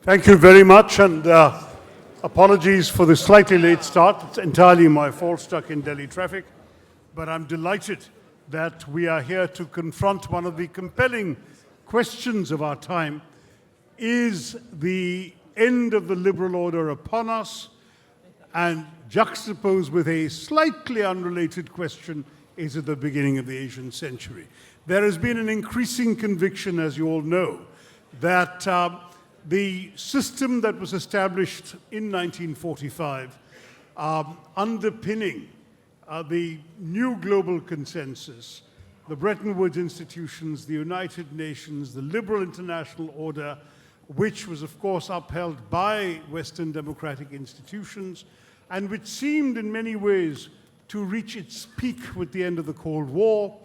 Thank you very much, and apologies for the slightly late start. It's entirely my fault, stuck in Delhi traffic. But I'm delighted that we are here to confront one of the compelling questions of our time. Is the end of the liberal order upon us? And juxtaposed with a slightly unrelated question, is it the beginning of the Asian century? There has been an increasing conviction, as you all know, that the system that was established in 1945, underpinning the new global consensus, the Bretton Woods institutions, the United Nations, the liberal international order, which was of course upheld by Western democratic institutions, and which seemed in many ways to reach its peak with the end of the Cold War,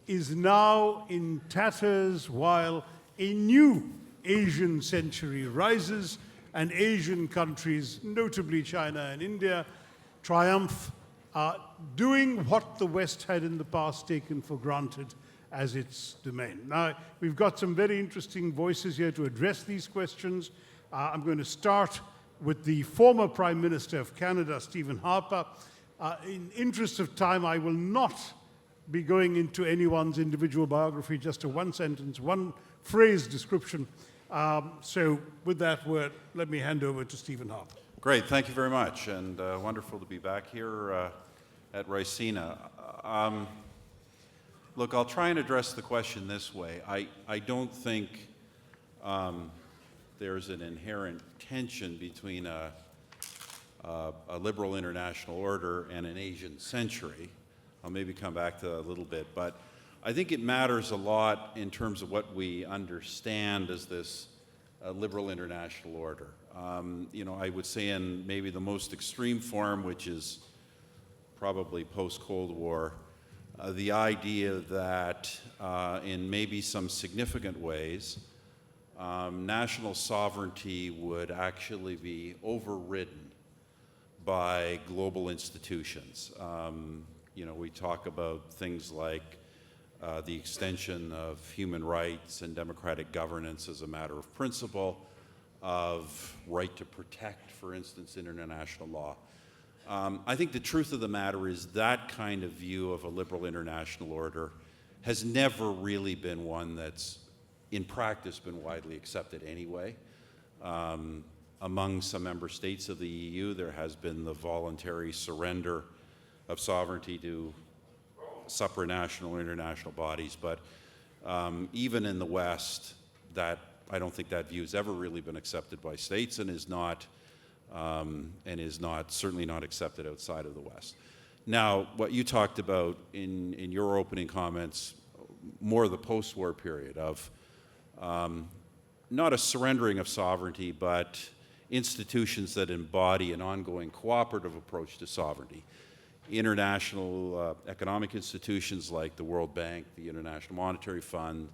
is now in tatters while a new Asian century rises, and Asian countries, notably China and India, triumph, doing what the West had in the past taken for granted as its domain. Now, we've got some very interesting voices here to address these questions. I'm going to start with the former Prime Minister of Canada, Stephen Harper. In interest of time, I will not be going into anyone's individual biography, just a one-sentence, one-phrase description. So with that word, let me hand over to Stephen Harper. Great, thank you very much, and wonderful to be back here at Raisina. Look, I'll try and address the question this way. I don't think there's an inherent tension between a liberal international order and an Asian century. I'll maybe come back to that a little bit, but I think it matters a lot in terms of what we understand as this liberal international order. I would say in maybe the most extreme form, which is probably post-Cold War, the idea that in maybe some significant ways, national sovereignty would actually be overridden by global institutions. We talk about things like the extension of human rights and democratic governance as a matter of principle, of right to protect, for instance, in international law. I think the truth of the matter is that kind of view of a liberal international order has never really been one that's, in practice, been widely accepted anyway. Among some member states of the EU, there has been the voluntary surrender of sovereignty to supranational international bodies, but even in the West, I don't think that view has ever really been accepted by states, and is certainly not accepted outside of the West. Now, what you talked about in your opening comments, more the post-war period of not a surrendering of sovereignty, but institutions that embody an ongoing cooperative approach to sovereignty. International economic institutions like the World Bank, the International Monetary Fund,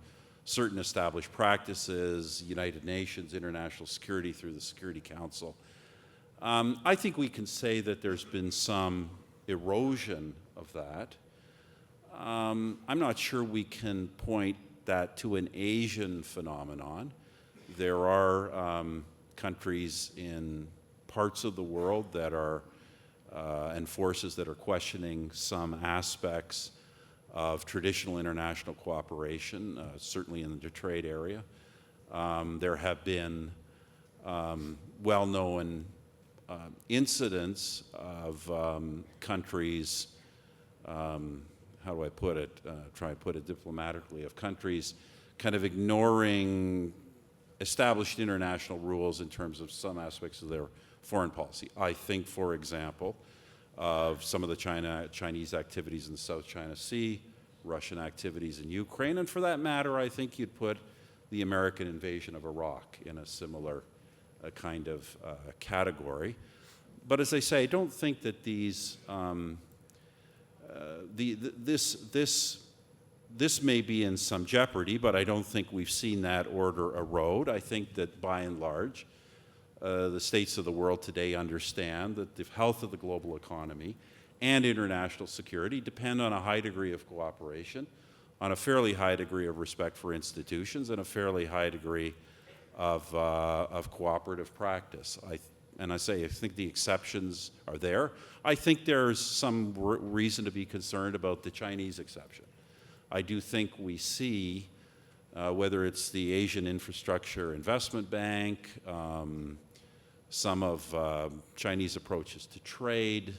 certain established practices, United Nations, international security through the Security Council. I think we can say that there's been some erosion of that. I'm not sure we can point that to an Asian phenomenon. There are countries in parts of the world that are and forces that are questioning some aspects of traditional international cooperation, certainly in the trade area. There have been well-known incidents of countries, how do I put it, try to put it diplomatically, of countries kind of ignoring established international rules in terms of some aspects of their foreign policy. I think, for example, of some of the Chinese activities in the South China Sea, Russian activities in Ukraine, and for that matter, I think you'd put the American invasion of Iraq in a similar kind of category. But as I say, I don't think that these this may be in some jeopardy, but I don't think we've seen that order erode. I think that by and large, the states of the world today understand that the health of the global economy and international security depend on a high degree of cooperation, on a fairly high degree of respect for institutions, and a fairly high degree of cooperative practice. I think the exceptions are there. I think there's some reason to be concerned about the Chinese exception. I do think we see, whether it's the Asian Infrastructure Investment Bank, some of Chinese approaches to trade,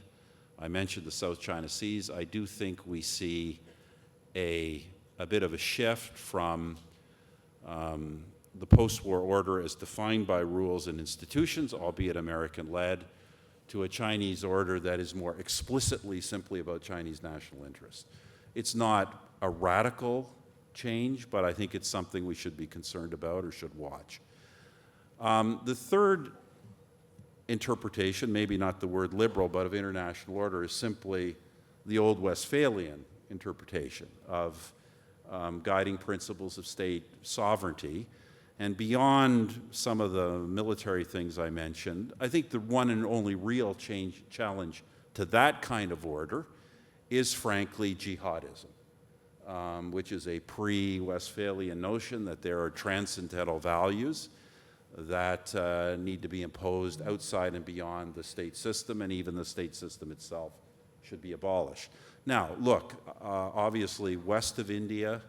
I mentioned the South China Seas, I do think we see a bit of a shift from the post-war order as defined by rules and institutions, albeit American-led, to a Chinese order that is more explicitly simply about Chinese national interest. It's not a radical change, but I think it's something we should be concerned about or should watch. The third interpretation, maybe not the word liberal, but of international order, is simply the old Westphalian interpretation of guiding principles of state sovereignty. And beyond some of the military things I mentioned, I think the one and only real challenge to that kind of order is, frankly, jihadism, which is a pre-Westphalian notion that there are transcendental values that need to be imposed outside and beyond the state system, and even the state system itself should be abolished. Now, look, obviously west of India,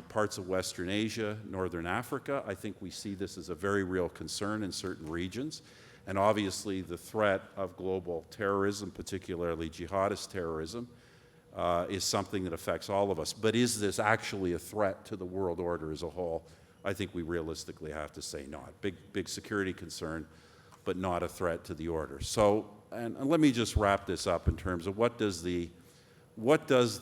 parts of Western Asia, Northern Africa, I think we see this as a very real concern in certain regions. And obviously the threat of global terrorism, particularly jihadist terrorism, is something that affects all of us. But is this actually a threat to the world order as a whole? I think we realistically have to say not. Big security concern, but not a threat to the order. So, and let me just wrap this up in terms of what does the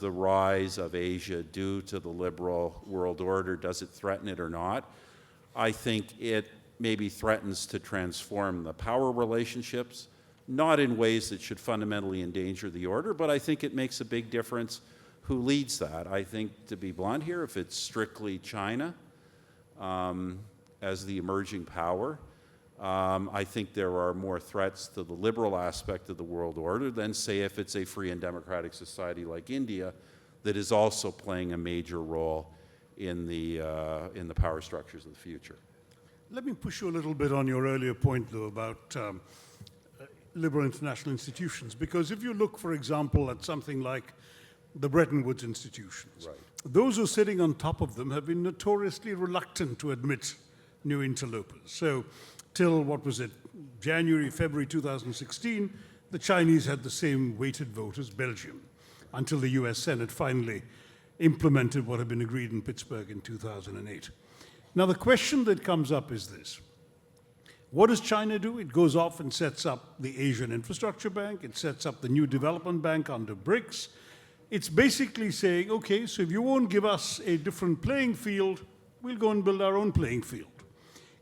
rise of Asia do to the liberal world order? Does it threaten it or not? I think it maybe threatens to transform the power relationships, not in ways that should fundamentally endanger the order, but I think it makes a big difference who leads that. I think, to be blunt here, if it's strictly China as the emerging power, I think there are more threats to the liberal aspect of the world order than, say, if it's a free and democratic society like India that is also playing a major role in the power structures of the future. Let me push you a little bit on your earlier point, though, about liberal international institutions, because if you look, for example, at something like the Bretton Woods institutions, right, those who are sitting on top of them have been notoriously reluctant to admit new interlopers. So till, what was it, January, February 2016, the Chinese had the same weighted vote as Belgium, until the US Senate finally implemented what had been agreed in Pittsburgh in 2008. Now, the question that comes up is this. What does China do? It goes off and sets up the Asian Infrastructure Bank. It sets up the New Development Bank under BRICS. It's basically saying, okay, so if you won't give us a different playing field, we'll go and build our own playing field.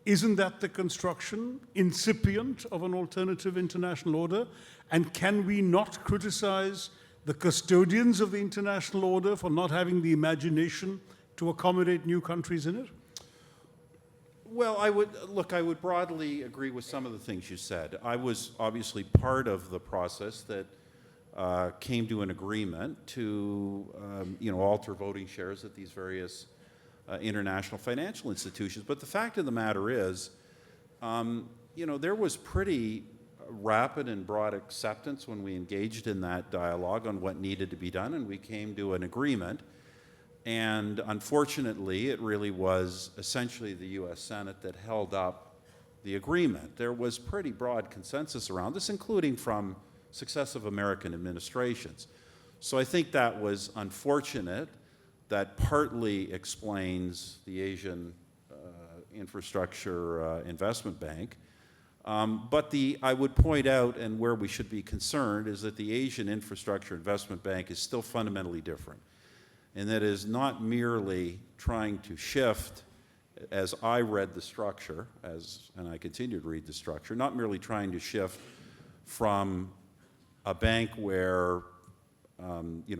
Isn't that the construction, incipient, of an alternative international order? And can we not criticize the custodians of the international order for not having the imagination to accommodate new countries in it? Well, I would broadly agree with some of the things you said. I was obviously part of the process that came to an agreement to alter voting shares at these various international financial institutions. But the fact of the matter is, there was pretty rapid and broad acceptance when we engaged in that dialogue on what needed to be done, and we came to an agreement. And unfortunately, it really was essentially the US Senate that held up the agreement. There was pretty broad consensus around this, including from successive American administrations. So I think that was unfortunate. That partly explains the Asian Infrastructure Investment Bank. But I would point out, and where we should be concerned, is that the Asian Infrastructure Investment Bank is still fundamentally different. And that is not merely trying to shift, as I read the structure, and I continue to read the structure, not merely trying to shift from a bank where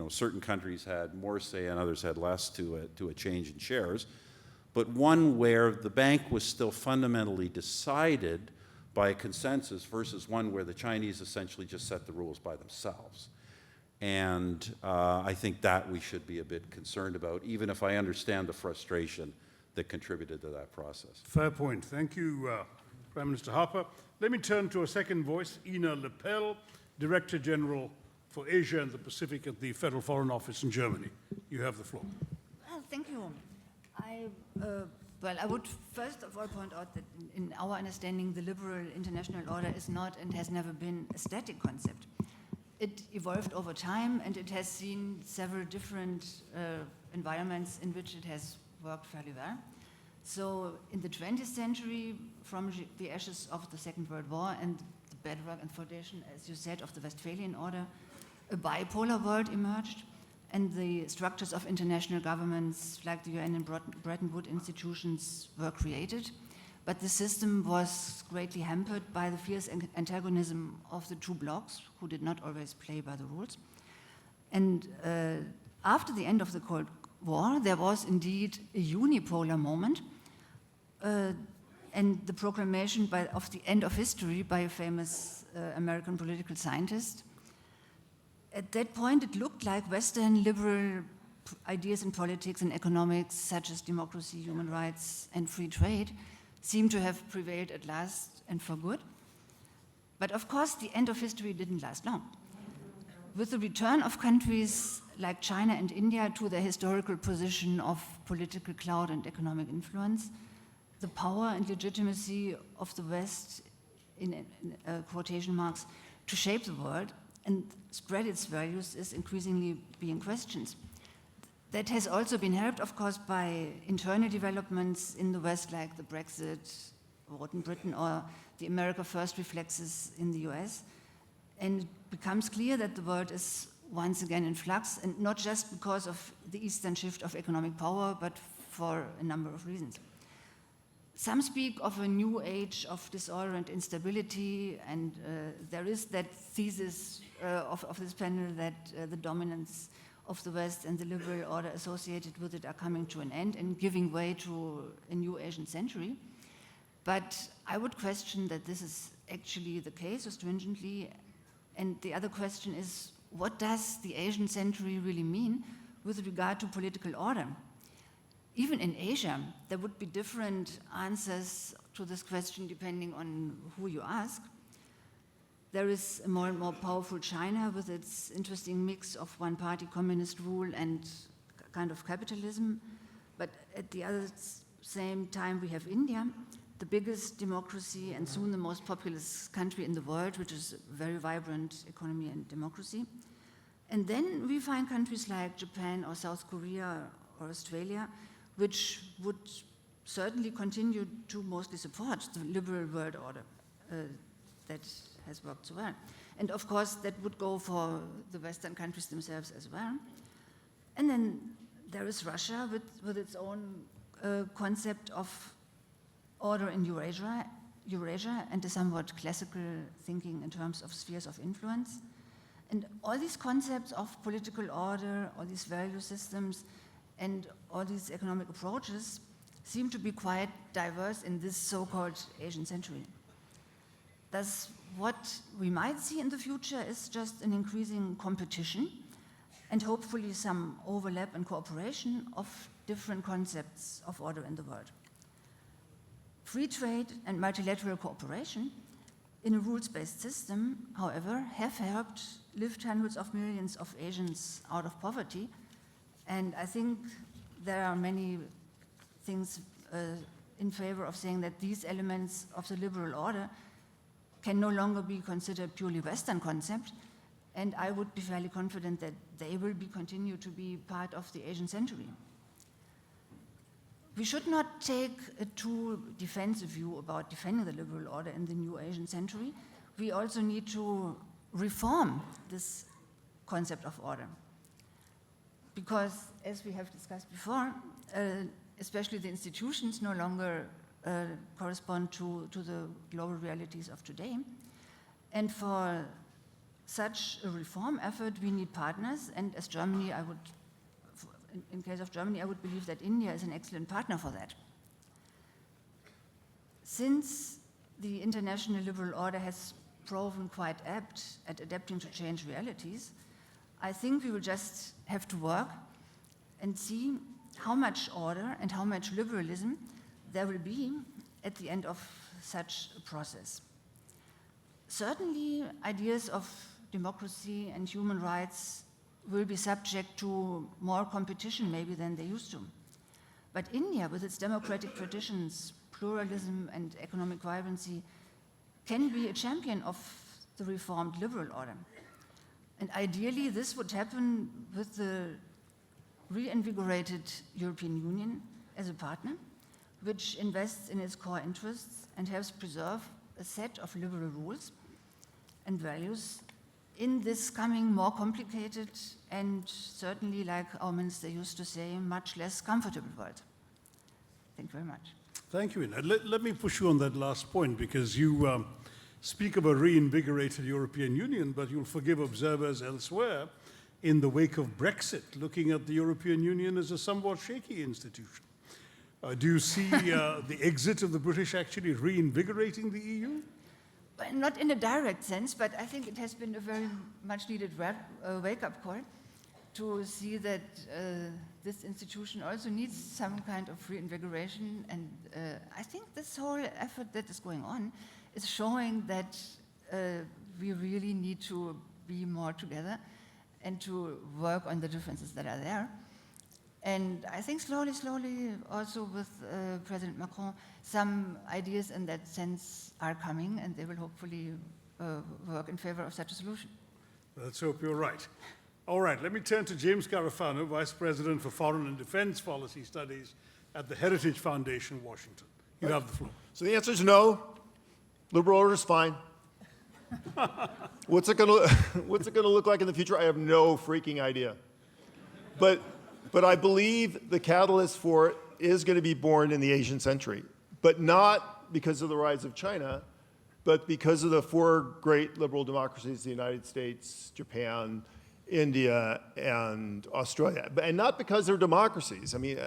certain countries had more say and others had less to a change in shares, but one where the bank was still fundamentally decided by a consensus versus one where the Chinese essentially just set the rules by themselves. And I think that we should be a bit concerned about, even if I understand the frustration that contributed to that process. Fair point. Thank you, Prime Minister Harper. Let me turn to a second voice, Ina Lepel, Director General for Asia and the Pacific at the Federal Foreign Office in Germany. You have the floor. Well, thank you. I would first of all point out that in our understanding, the liberal international order is not and has never been a static concept. It evolved over time, and it has seen several different environments in which it has worked fairly well. So in the 20th century, from the ashes of the Second World War and the bedrock and foundation, as you said, of the Westphalian order, a bipolar world emerged, and the structures of international governments like the UN and Bretton Woods institutions were created. But the system was greatly hampered by the fierce antagonism of the two blocs, who did not always play by the rules. And after the end of the Cold War, there was indeed a unipolar moment, and the proclamation of the end of history by a famous American political scientist. At that point, it looked like Western liberal ideas in politics and economics, such as democracy, human rights, and free trade, seemed to have prevailed at last and for good. But of course, the end of history didn't last long. With the return of countries like China and India to their historical position of political clout and economic influence, the power and legitimacy of the West, in quotation marks, to shape the world and spread its values is increasingly being questioned. That has also been helped, of course, by internal developments in the West, like the Brexit vote in Britain or the America First reflexes in the US. And it becomes clear that the world is once again in flux, and not just because of the Eastern shift of economic power, but for a number of reasons. Some speak of a new age of disorder and instability, and there is that thesis of this panel that the dominance of the West and the liberal order associated with it are coming to an end and giving way to a new Asian century. But I would question that this is actually the case so stringently. And the other question is, what does the Asian century really mean with regard to political order? Even in Asia, there would be different answers to this question depending on who you ask. There is a more and more powerful China with its interesting mix of one-party communist rule and kind of capitalism. But at the other same time, we have India, the biggest democracy and soon the most populous country in the world, which is a very vibrant economy and democracy. And then we find countries like Japan or South Korea or Australia, which would certainly continue to mostly support the liberal world order that has worked so well. And of course, that would go for the Western countries themselves as well. And then there is Russia with its own concept of order in Eurasia and a somewhat classical thinking in terms of spheres of influence. And all these concepts of political order, all these value systems, and all these economic approaches seem to be quite diverse in this so-called Asian century. Thus, what we might see in the future is just an increasing competition and hopefully some overlap and cooperation of different concepts of order in the world. Free trade and multilateral cooperation in a rules-based system, however, have helped lift hundreds of millions of Asians out of poverty. And I think there are many things in favor of saying that these elements of the liberal order can no longer be considered purely Western concept, and I would be fairly confident that they will continue to be part of the Asian century. We should not take a too defensive view about defending the liberal order in the new Asian century. We also need to reform this concept of order. Because, as we have discussed before, especially the institutions no longer correspond to the global realities of today. And for such a reform effort, we need partners, and as Germany, in case of Germany, I would believe that India is an excellent partner for that. Since the international liberal order has proven quite apt at adapting to changed realities, I think we will just have to work and see how much order and how much liberalism there will be at the end of such a process. Certainly, ideas of democracy and human rights will be subject to more competition maybe than they used to. But India, with its democratic traditions, pluralism and economic vibrancy, can be a champion of the reformed liberal order. And ideally, this would happen with the reinvigorated European Union as a partner, which invests in its core interests and helps preserve a set of liberal rules and values in this coming more complicated and certainly, like our minister used to say, much less comfortable world. Thank you very much. Thank you, Ina. Let me push you on that last point, because you speak of a reinvigorated European Union, but you'll forgive observers elsewhere in the wake of Brexit, looking at the European Union as a somewhat shaky institution. Do you see the exit of the British actually reinvigorating the EU? Well, not in a direct sense, but I think it has been a very much needed wake-up call to see that this institution also needs some kind of reinvigoration. And I think this whole effort that is going on is showing that we really need to be more together and to work on the differences that are there. And I think slowly, also with President Macron, some ideas in that sense are coming, and they will hopefully work in favor of such a solution. Let's hope you're right. All right, let me turn to James Carafano, Vice President for Foreign and Defense Policy Studies at the Heritage Foundation, Washington. You have the floor. So the answer is no. Liberal order is fine. What's it going to look like in the future? I have no freaking idea. But I believe the catalyst for it is going to be born in the Asian century, but not because of the rise of China, but because of the four great liberal democracies, the United States, Japan, India, and Australia. And not because they're democracies. I mean,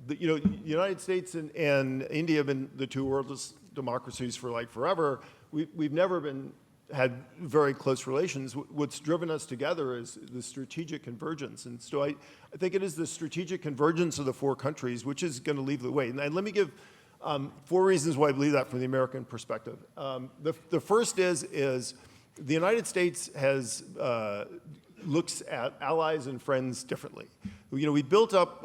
the United States and India have been the two world's democracies for like forever. We've never had very close relations. What's driven us together is the strategic convergence. And so I think it is the strategic convergence of the four countries which is going to lead the way. And let me give 4 reasons why I believe that from the American perspective. The first is the United States looks at allies and friends differently. We built up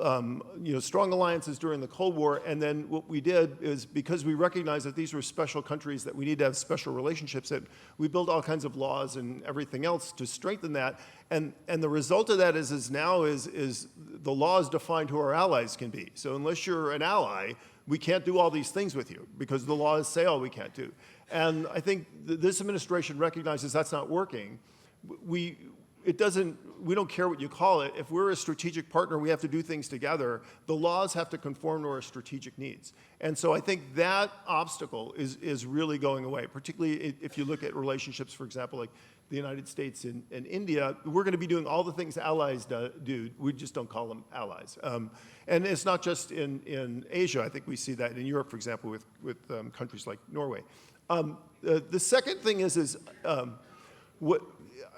strong alliances during the Cold War, and then what we did is, because we recognized that these were special countries that we need to have special relationships in, we built all kinds of laws and everything else to strengthen that. And the result of that is now the laws define who our allies can be. So unless you're an ally, we can't do all these things with you because the laws say all we can't do. And I think this administration recognizes that's not working. We don't care what you call it. If we're a strategic partner, we have to do things together. The laws have to conform to our strategic needs. And so I think that obstacle is really going away, particularly if you look at relationships, for example, like the United States and India. We're going to be doing all the things allies do. We just don't call them allies. And it's not just in Asia. I think we see that in Europe, for example, with countries like Norway. The second thing is what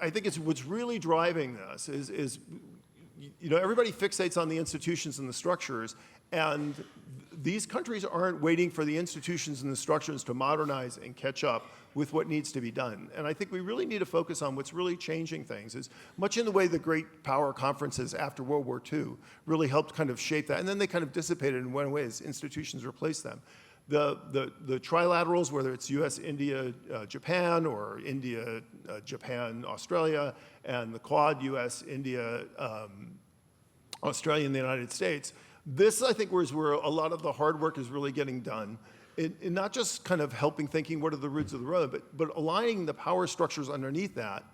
I think what's really driving this is everybody fixates on the institutions and the structures, and these countries aren't waiting for the institutions and the structures to modernize and catch up with what needs to be done. And I think we really need to focus on what's really changing things, is much in the way the great power conferences after World War II really helped kind of shape that, and then they kind of dissipated and went away as institutions replaced them. The trilaterals, whether it's US, India, Japan, or India, Japan, Australia, and the Quad, US, India, Australia, and the United States, this, I think, is where a lot of the hard work is really getting done. In not just kind of helping thinking what are the roots of the road, but aligning the power structures underneath that,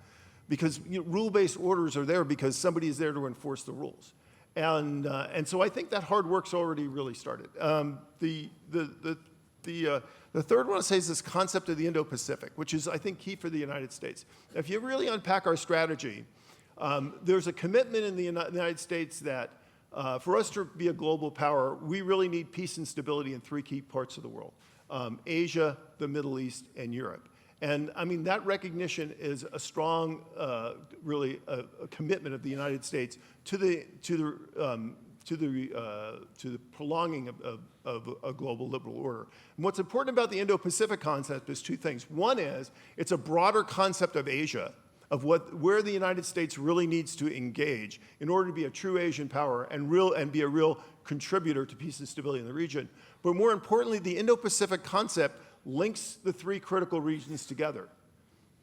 because rule-based orders are there because somebody is there to enforce the rules. And so I think that hard work's already really started. The third one I say is this concept of the Indo-Pacific, which is, I think, key for the United States. If you really unpack our strategy, there's a commitment in the United States that for us to be a global power, we really need peace and stability in 3 key parts of the world: Asia, the Middle East, and Europe. And I mean, that recognition is a strong, really, a commitment of the United States to to the prolonging of a global liberal order. And what's important about the Indo-Pacific concept is two things. One is it's a broader concept of Asia, of where the United States really needs to engage in order to be a true Asian power and be a real contributor to peace and stability in the region. But more importantly, the Indo-Pacific concept links the three critical regions together: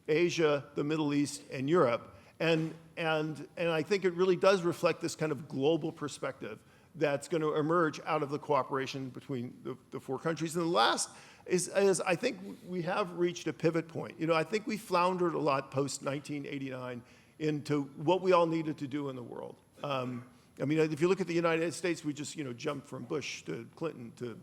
Asia, the Middle East, and Europe. And I think it really does reflect this kind of global perspective that's going to emerge out of the cooperation between the four countries. And the last is I think we have reached a pivot point. You know, I think we floundered a lot post-1989 into what we all needed to do in the world. I mean, if you look at the United States, we just, jumped from Bush to Clinton to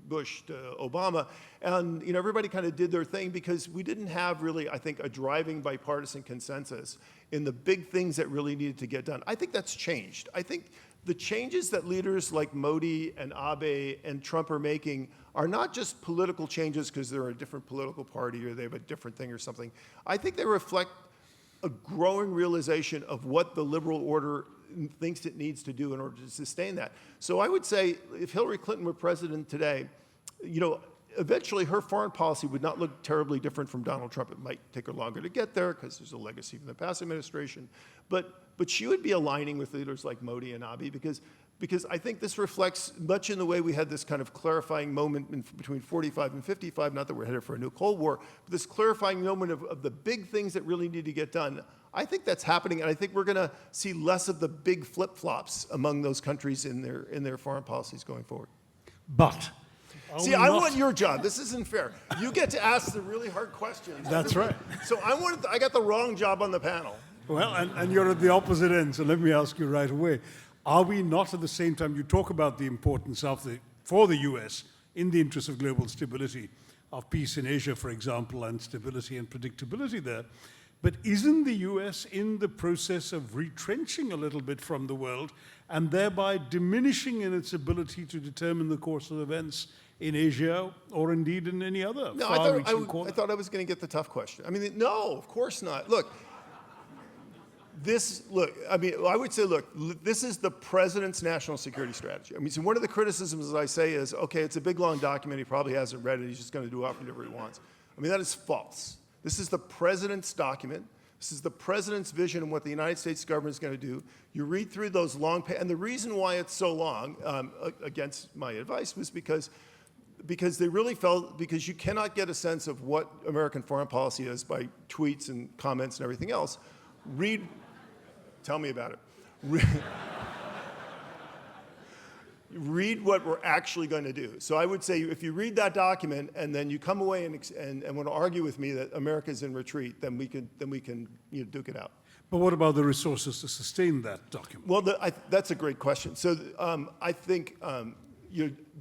Bush to Obama, and everybody kind of did their thing because we didn't have really, I think, a driving bipartisan consensus in the big things that really needed to get done. I think that's changed. I think the changes that leaders like Modi and Abe and Trump are making are not just political changes because they're a different political party or they have a different thing or something. I think they reflect a growing realization of what the liberal order thinks it needs to do in order to sustain that. So I would say if Hillary Clinton were president today, eventually her foreign policy would not look terribly different from Donald Trump. It might take her longer to get there because there's a legacy from the past administration. But she would be aligning with leaders like Modi and Abe because I think this reflects much in the way we had this kind of clarifying moment between 45 and 55, not that we're headed for a new Cold War, but this clarifying moment of the big things that really need to get done. I think that's happening, and I think we're going to see less of the big flip-flops among those countries in their foreign policies going forward. But see, I want your job. This isn't fair. You get to ask the really hard questions. That's right. So I got the wrong job on the panel. Well, and you're at the opposite end, so let me ask you right away. Are we not at the same time, you talk about the importance for the US, in the interest of global stability, of peace in Asia, for example, and stability and predictability there, but isn't the US in the process of retrenching a little bit from the world and thereby diminishing in its ability to determine the course of events in Asia or indeed in any other far-reaching corner? I thought I was going to get the tough question. I mean, no, of course not. Look, I would say, this is the president's national security strategy. I mean, so one of the criticisms, as I say, is, okay, it's a big, long document. He probably hasn't read it. He's just going to do whatever he wants. I mean, that is false. This is the president's document. This is the president's vision of what the United States government is going to do. You read through those long, and the reason why it's so long, against my advice, was because they really felt, because you cannot get a sense of what American foreign policy is by tweets and comments and everything else. Tell me about it. Read what we're actually going to do. So I would say if you read that document and then you come away and want to argue with me that America's in retreat, then we can duke it out. But what about the resources to sustain that document? Well, that's a great question. So I think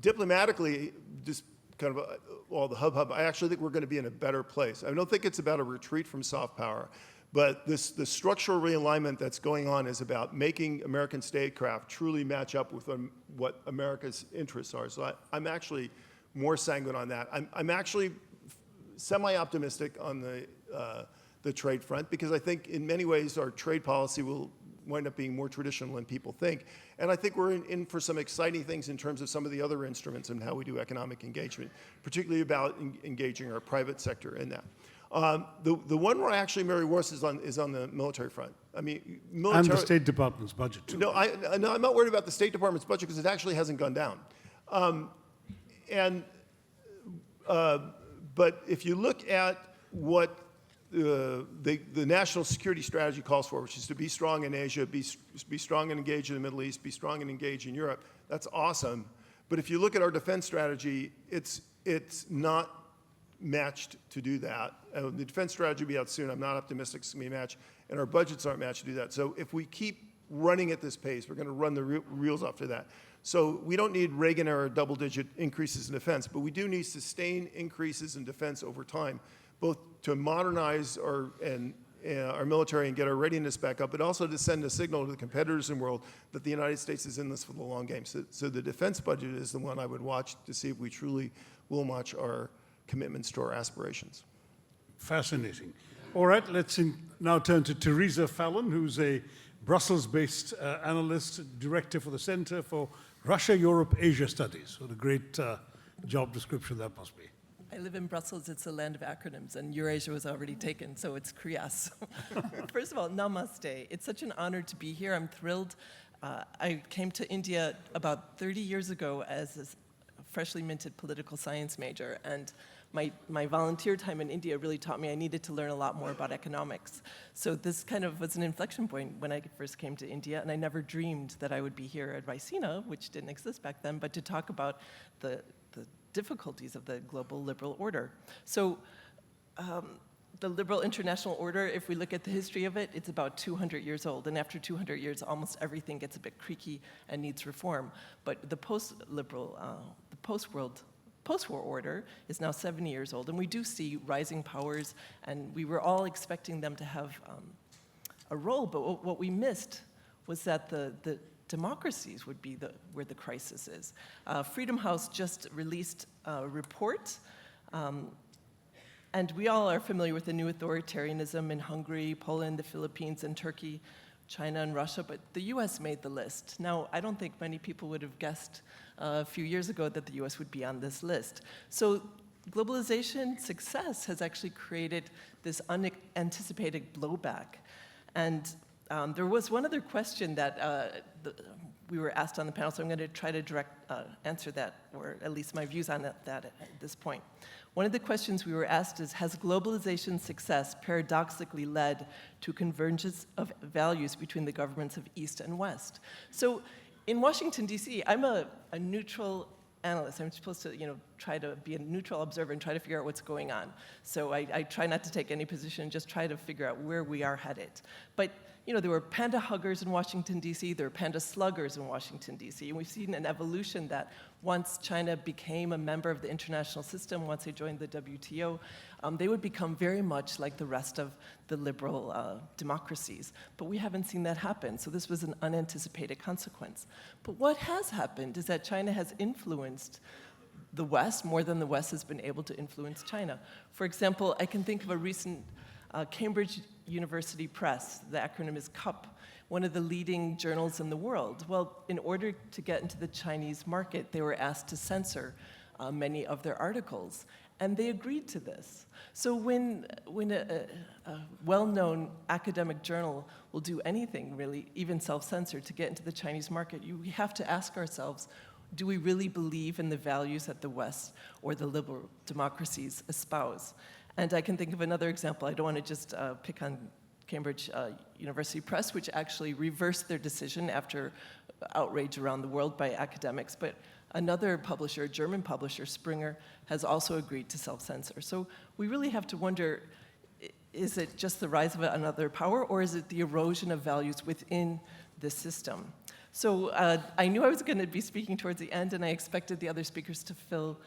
diplomatically, just kind of all the hub, I actually think we're going to be in a better place. I don't think it's about a retreat from soft power. But the structural realignment that's going on is about making American statecraft truly match up with what America's interests are. So I'm actually more sanguine on that. I'm actually semi-optimistic on the trade front because I think in many ways our trade policy will wind up being more traditional than people think. And I think we're in for some exciting things in terms of some of the other instruments and how we do economic engagement, particularly about engaging our private sector in that. The one where I actually marry worse is on the military front. I mean, and the State Department's budget, too. No, I'm not worried about the State Department's budget because it actually hasn't gone down. But if you look at what the national security strategy calls for, which is to be strong in Asia, be strong and engage in the Middle East, be strong and engage in Europe, that's awesome. But if you look at our defense strategy, it's not matched to do that. The defense strategy will be out soon. I'm not optimistic it's going to be matched, and our budgets aren't matched to do that. So if we keep running at this pace, we're going to run the reels off to that. So we don't need Reagan-era double-digit increases in defense, but we do need sustained increases in defense over time, both to modernize our military and get our readiness back up, but also to send a signal to the competitors in the world that the United States is in this for the long game. So the defense budget is the one I would watch to see if we truly will match our commitments to our aspirations. Fascinating. All right, let's now turn to Theresa Fallon, who's a Brussels-based analyst, director for the Center for Russia, Europe, Asia Studies. What a great job description that must be. I live in Brussels. It's a land of acronyms, and Eurasia was already taken, so it's Krias. First of all, namaste. It's such an honor to be here. I'm thrilled. I came to India about 30 years ago as a freshly minted political science major, and my volunteer time in India really taught me I needed to learn a lot more about economics. So this kind of was an inflection point when I first came to India, and I never dreamed that I would be here at Raisina, which didn't exist back then, but to talk about the difficulties of the global liberal order. So the liberal international order, if we look at the history of it, it's about 200 years old. And after 200 years, almost everything gets a bit creaky and needs reform. But the post-liberal, the post-war order is now 70 years old. And we do see rising powers, and we were all expecting them to have a role. But what we missed was that the democracies would be where the crisis is. Freedom House just released a report, and we all are familiar with the new authoritarianism in Hungary, Poland, the Philippines, and Turkey, China, and Russia, but the US made the list. Now, I don't think many people would have guessed a few years ago that the US would be on this list. So globalization success has actually created this unanticipated blowback. And there was one other question that we were asked on the panel, so I'm going to try to answer that, or at least my views on that at this point. One of the questions we were asked is, has globalization success paradoxically led to convergence of values between the governments of East and West? So in Washington, D.C., I'm a neutral analyst. I'm supposed to, try to be a neutral observer and try to figure out what's going on. So I try not to take any position, just try to figure out where we are headed. But there were panda huggers in Washington, D.C., there were panda sluggers in Washington, D.C., and we've seen an evolution that once China became a member of the international system, once they joined the WTO, they would become very much like the rest of the liberal democracies. But we haven't seen that happen, so this was an unanticipated consequence. But what has happened is that China has influenced the West more than the West has been able to influence China. For example, I can think of a recent Cambridge University Press, the acronym is CUP, one of the leading journals in the world. Well, in order to get into the Chinese market, they were asked to censor many of their articles, and they agreed to this. So when a well-known academic journal will do anything, really, even self-censor, to get into the Chinese market, we have to ask ourselves, do we really believe in the values that the West or the liberal democracies espouse? And I can think of another example. I don't want to just pick on Cambridge University Press, which actually reversed their decision after outrage around the world by academics. But another publisher, a German publisher, Springer, has also agreed to self-censor. So we really have to wonder, is it just the rise of another power, or is it the erosion of values within the system? So I knew I was going to be speaking towards the end, and I expected the other speakers to fill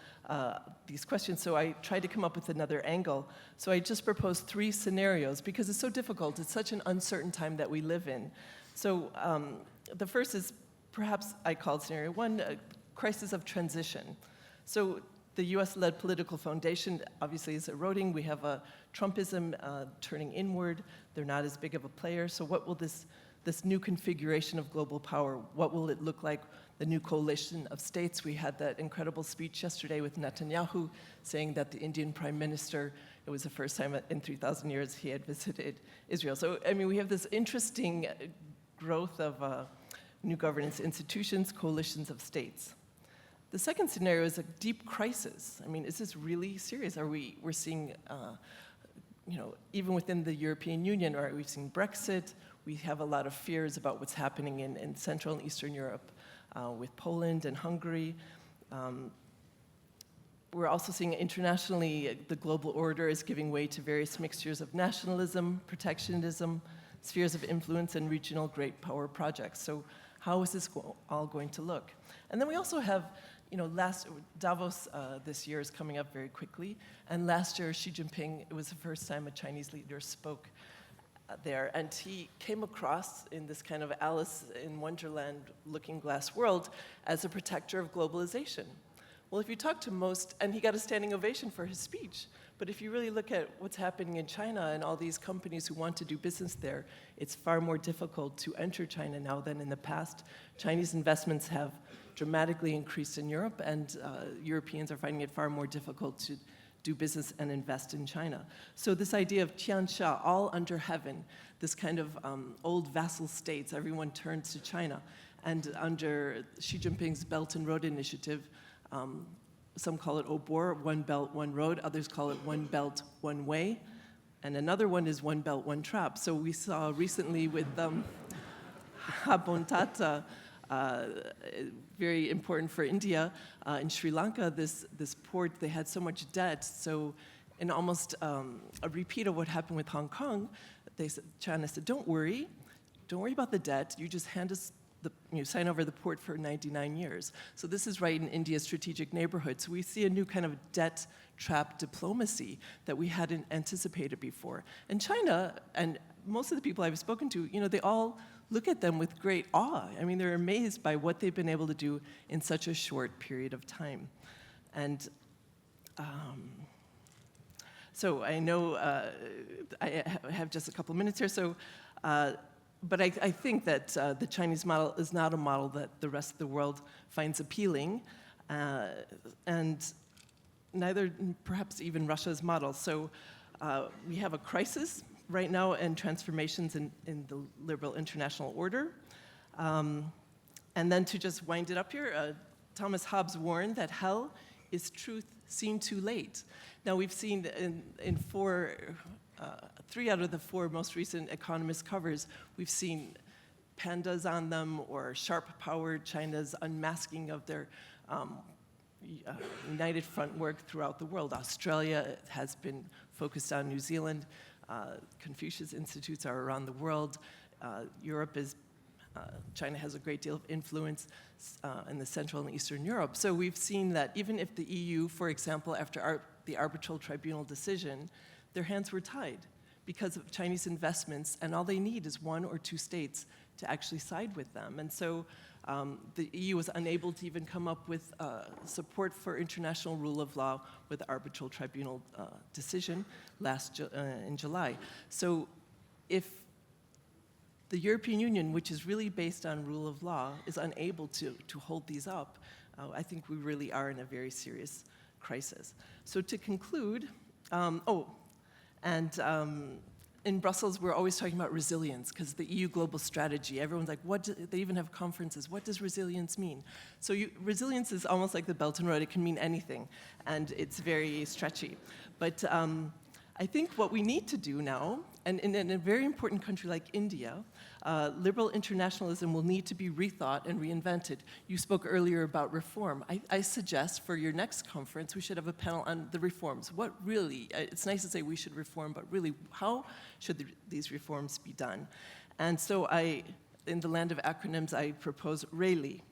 these questions, so I tried to come up with another angle. So I just proposed 3 scenarios, because it's so difficult. It's such an uncertain time that we live in. So the first is, perhaps I called scenario 1, a crisis of transition. So the US-led political foundation obviously is eroding. We have a Trumpism turning inward. They're not as big of a player. So what will this new configuration of global power, what will it look like, the new coalition of states? We had that incredible speech yesterday with Netanyahu saying that the Indian prime minister, it was the first time in 3,000 years he had visited Israel. So, I mean, we have this interesting growth of new governance institutions, coalitions of states. The second scenario is a deep crisis. I mean, is this really serious? We're seeing, even within the European Union, or we've seen Brexit. We have a lot of fears about what's happening in Central and Eastern Europe with Poland and Hungary. We're also seeing internationally the global order is giving way to various mixtures of nationalism, protectionism, spheres of influence, and regional great power projects. So how is this all going to look? And then we also have, Davos this year is coming up very quickly. And last year, Xi Jinping, it was the first time a Chinese leader spoke there, and he came across in this kind of Alice in Wonderland looking glass world as a protector of globalization. Well, if you talk to most, and he got a standing ovation for his speech, But if you really look at what's happening in China and all these companies who want to do business there, it's far more difficult to enter China now than in the past. Chinese investments have dramatically increased in Europe, and Europeans are finding it far more difficult to do business and invest in China. So this idea of Tianxia, all under heaven, this kind of old vassal states, everyone turns to China. And under Xi Jinping's Belt and Road Initiative, some call it OBOR, One Belt, One Road, others call it One Belt, One Way, and another one is One Belt, One Trap. So we saw recently with Habontata, very important for India. In Sri Lanka, this port, they had so much debt. So in almost a repeat of what happened with Hong Kong, China said, don't worry about the debt. You just hand us sign over the port for 99 years. So this is right in India's strategic neighborhood. So we see a new kind of debt trap diplomacy that we hadn't anticipated before. And China, and most of the people I've spoken to, they all look at them with great awe. I mean, they're amazed by what they've been able to do in such a short period of time. And so I know I have just a couple of minutes here, so but I think that the Chinese model is not a model that the rest of the world finds appealing, and neither perhaps even Russia's model. So we have a crisis right now and transformations in the liberal international order. And then to just wind it up here, Thomas Hobbes warned that hell is truth seen too late. Now we've seen in three out of the four most recent Economist covers, we've seen pandas on them or sharp-powered China's unmasking of their united front work throughout the world. Australia has been focused on New Zealand. Confucius Institutes are around the world. Europe is, China has a great deal of influence in the Central and Eastern Europe. So we've seen that even if the EU, for example, after the arbitral tribunal decision, their hands were tied because of Chinese investments, and all they need is one or two states to actually side with them. And so the EU was unable to even come up with support for international rule of law with the arbitral tribunal decision in July. So if the European Union, which is really based on rule of law, is unable to hold these up, I think we really are in a very serious crisis. So to conclude, in Brussels, we're always talking about resilience because the EU global strategy, everyone's like, they even have conferences, what does resilience mean? So resilience is almost like the Belt and Road, it can mean anything, and it's very stretchy. But I think what we need to do now, and in a very important country like India, liberal internationalism will need to be rethought and reinvented. You spoke earlier about reform. I suggest for your next conference, we should have a panel on the reforms. What really, it's nice to say we should reform, but really, how should these reforms be done? And so in the land of acronyms, I propose RAILY.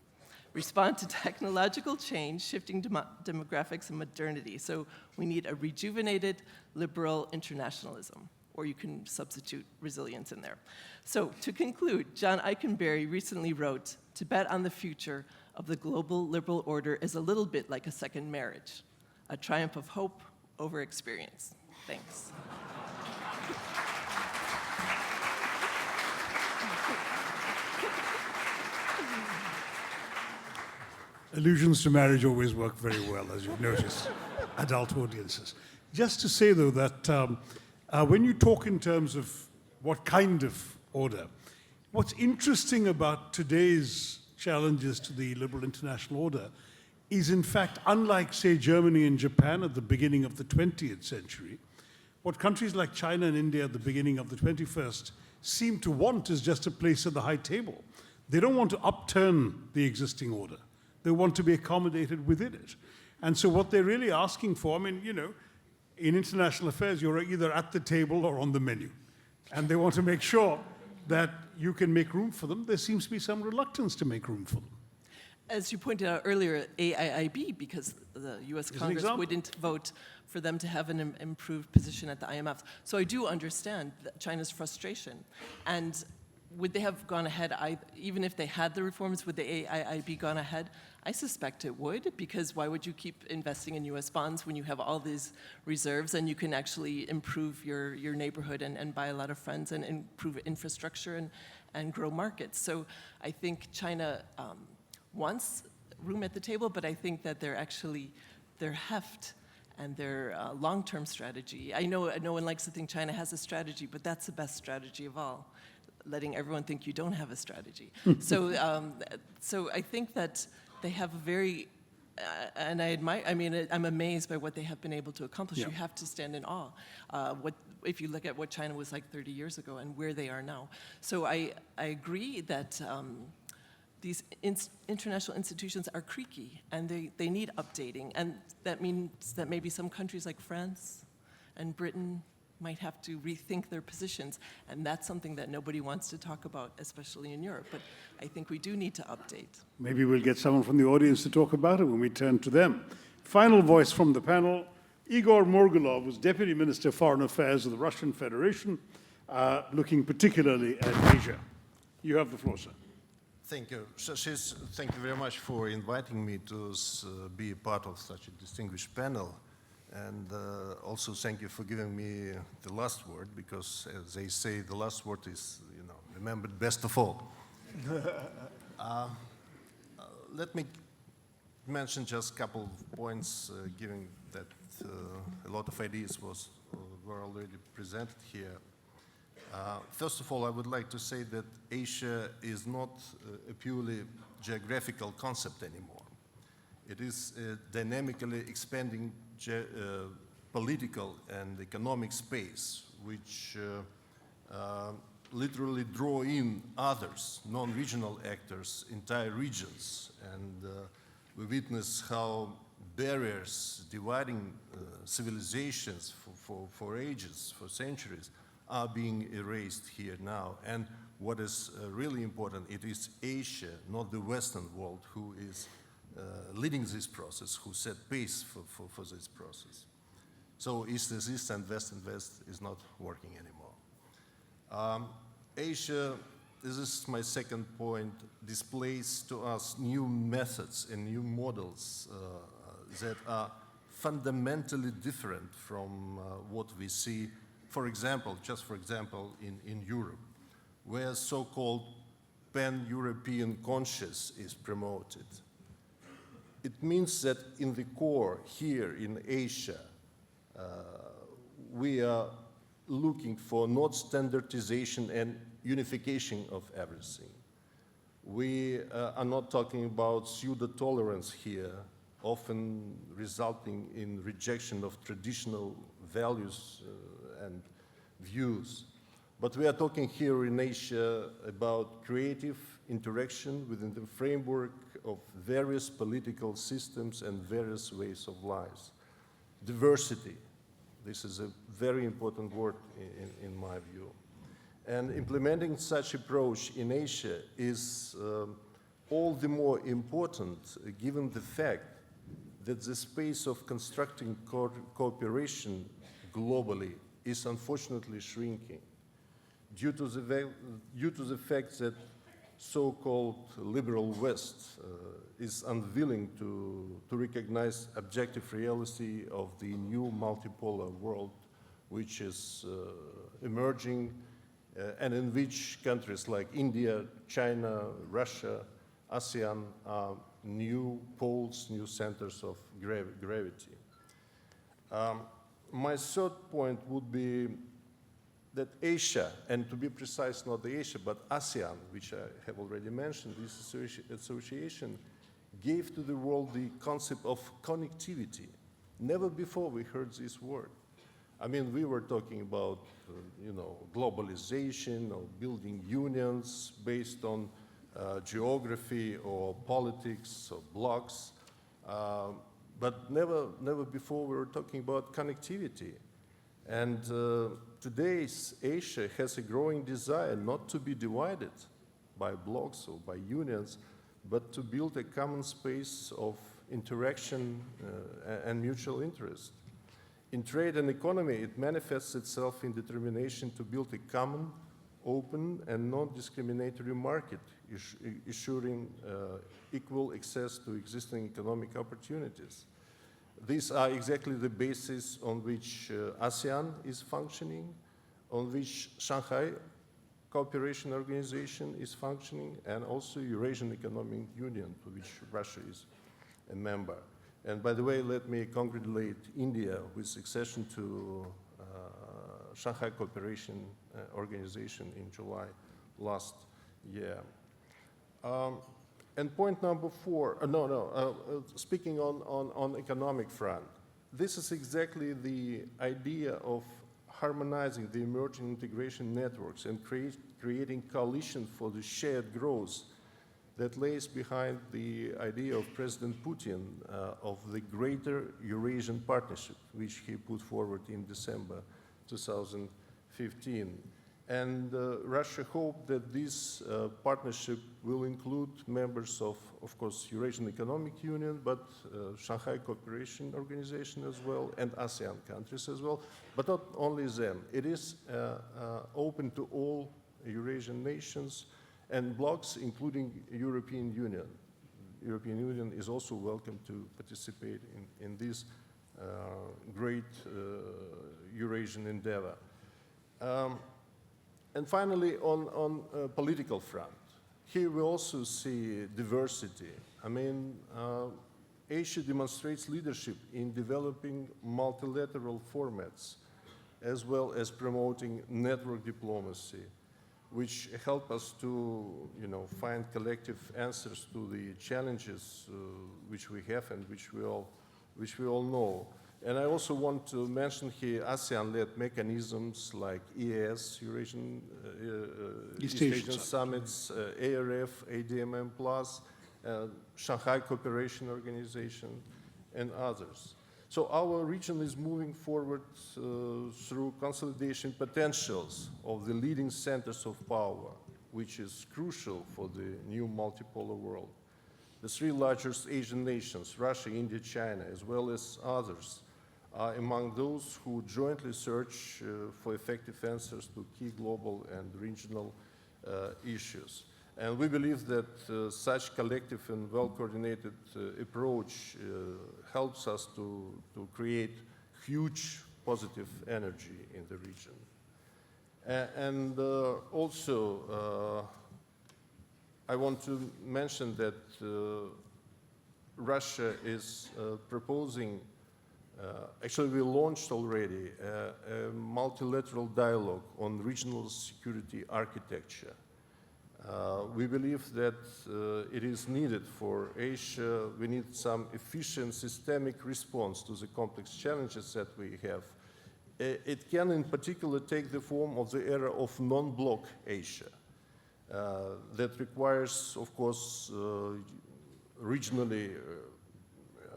Respond to technological change, shifting demographics and modernity. So we need a rejuvenated liberal internationalism, or you can substitute resilience in there. So to conclude, John Eikenberry recently wrote, "To bet on the future of the global liberal order is a little bit like a second marriage, a triumph of hope over experience." Thanks. Allusions to marriage always work very well, as you've noticed, adult audiences. Just to say, though, that when you talk in terms of what kind of order, what's interesting about today's challenges to the liberal international order is, in fact, unlike, say, Germany and Japan at the beginning of the 20th century, what countries like China and India at the beginning of the 21st seem to want is just a place at the high table. They don't want to upturn the existing order. They want to be accommodated within it. And so what they're really asking for, I mean, in international affairs, you're either at the table or on the menu. And they want to make sure that you can make room for them. There seems to be some reluctance to make room for them. As you pointed out earlier, AIIB, because the US Congress wouldn't vote for them to have an improved position at the IMF. So I do understand China's frustration. And would they have gone ahead, even if they had the reforms, would the AIIB gone ahead? I suspect it would, because why would you keep investing in US bonds when you have all these reserves and you can actually improve your neighborhood and buy a lot of friends and improve infrastructure and grow markets? So I think China wants room at the table, but I think that their heft and their long-term strategy. I know no one likes to think China has a strategy, but that's the best strategy of all, letting everyone think you don't have a strategy. So I think that they have a very, and I admire, I mean, I'm amazed by what they have been able to accomplish. Yeah. You have to stand in awe. If you look at what China was like 30 years ago and where they are now. So I agree that these international institutions are creaky and they need updating. And that means that maybe some countries like France and Britain might have to rethink their positions. And that's something that nobody wants to talk about, especially in Europe. But I think we do need to update. Maybe we'll get someone from the audience to talk about it when we turn to them. Final voice from the panel, Igor Morgulov was Deputy Minister of Foreign Affairs of the Russian Federation, looking particularly at Asia. You have the floor, sir. Thank you. Thank you very much for inviting me to be a part of such a distinguished panel. And also thank you for giving me the last word, because as they say, the last word is, remembered best of all. Let me mention just a couple of points, given that a lot of ideas were already presented here. First of all, I would like to say that Asia is not a purely geographical concept anymore. It is a dynamically expanding political and economic space, which literally draw in others, non-regional actors, entire regions. And we witness how barriers dividing civilizations for ages, for centuries, are being erased here now. And what is really important, it is Asia, not the Western world, who is leading this process, who set pace for this process. So East is East and West is not working anymore. Asia, this is my second point, displays to us new methods and new models that are fundamentally different from what we see, for example, in Europe, where so-called pan-European conscience is promoted. It means that in the core, here in Asia, we are looking for not standardization and unification of everything. We are not talking about pseudo-tolerance here, often resulting in rejection of traditional values and views. But we are talking here in Asia about creative interaction within the framework of various political systems and various ways of life. Diversity, this is a very important word in my view. And implementing such approach in Asia is all the more important given the fact that the space of constructing cooperation globally is unfortunately shrinking due to the fact that so-called liberal West is unwilling to recognize objective reality of the new multipolar world which is emerging and in which countries like India, China, Russia, ASEAN are new poles, new centers of gravity. My third point would be that Asia, and to be precise, not the Asia, but ASEAN, which I have already mentioned, this association gave to the world the concept of connectivity. Never before we heard this word. I mean, we were talking about, globalization or building unions based on geography or politics or blocks, but never before we were talking about connectivity. And today's Asia has a growing desire not to be divided by blocks or by unions, but to build a common space of interaction and mutual interest. In trade and economy, it manifests itself in determination to build a common open and non-discriminatory market, ensuring equal access to existing economic opportunities. These are exactly the basis on which ASEAN is functioning, on which Shanghai Cooperation Organization is functioning, and also Eurasian Economic Union, to which Russia is a member. And by the way, let me congratulate India with accession to Shanghai Cooperation Organization in July last year. And point number four, speaking on economic front, this is exactly the idea of harmonizing the emerging integration networks and creating coalition for the shared growth that lays behind the idea of President Putin of the greater Eurasian partnership, which he put forward in December 2015. And Russia hoped that this partnership will include members of course, Eurasian Economic Union, but Shanghai Cooperation Organization as well, and ASEAN countries as well, but not only them. It is open to all Eurasian nations and blocs, including European Union. European Union is also welcome to participate in this great Eurasian endeavor. And finally, on political front, here we also see diversity. I mean, Asia demonstrates leadership in developing multilateral formats, as well as promoting network diplomacy, which help us to, find collective answers to the challenges which we have and which we all know. And I also want to mention here ASEAN-led mechanisms like EAS, Eurasian East Asian Summits, ARF, ADMM+, Shanghai Cooperation Organization, and others. So our region is moving forward through consolidation potentials of the leading centers of power, which is crucial for the new multipolar world. The three largest Asian nations, Russia, India, China, as well as others, are among those who jointly search for effective answers to key global and regional issues. And we believe that such collective and well-coordinated approach helps us to create huge positive energy in the region. And also, I want to mention that Russia is proposing, actually we launched already a multilateral dialogue on regional security architecture. We believe that it is needed for Asia. We need some efficient systemic response to the complex challenges that we have. It can in particular take the form of the era of non-bloc Asia that requires, of course, regionally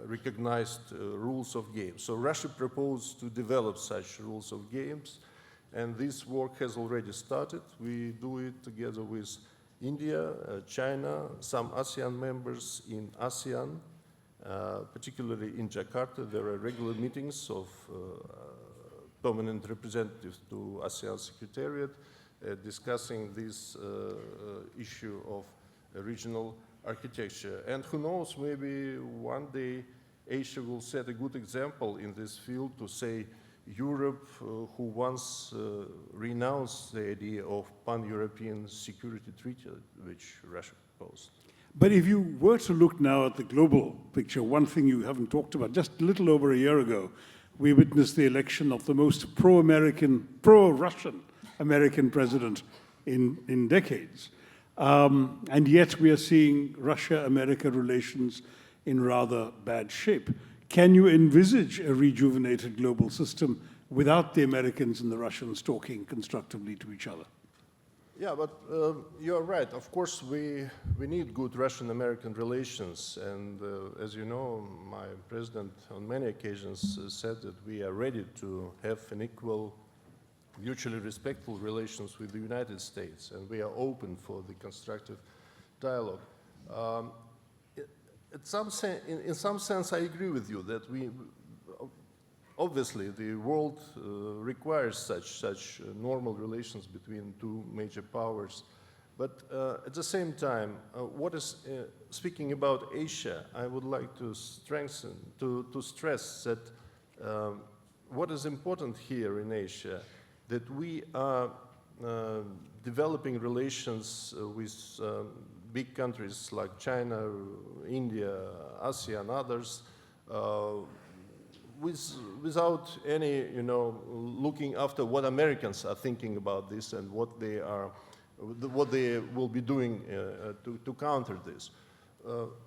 recognized rules of game. So Russia proposed to develop such rules of games, and this work has already started. We do it together with India, China, some ASEAN members in ASEAN, particularly in Jakarta. There are regular meetings of permanent representatives to ASEAN Secretariat discussing this issue of regional architecture. And who knows, maybe one day Asia will set a good example in this field to say Europe, who once renounced the idea of pan-European security treaty, which Russia proposed. But if you were to look now at the global picture, one thing you haven't talked about, just a little over a year ago, we witnessed the election of the most pro-American, pro-Russian American president in decades. And yet we are seeing Russia-America relations in rather bad shape. Can you envisage a rejuvenated global system without the Americans and the Russians talking constructively to each other? Yeah, but you're right. Of course, we need good Russian-American relations. And as you know, my president on many occasions said that we are ready to have an equal, mutually respectful relations with the United States, and we are open for the constructive dialogue. In some sense, I agree with you that obviously, the world requires such normal relations between two major powers. But at the same time, speaking about Asia, I would like to stress that what is important here in Asia, that we are developing relations with big countries like China, India, ASEAN, others, without any, looking after what Americans are thinking about this and what they will be doing to counter this.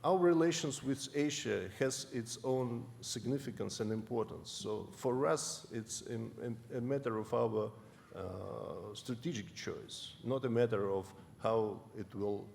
Our relations with Asia has its own significance and importance. So for us, it's a matter of our strategic choice, not a matter of how it will,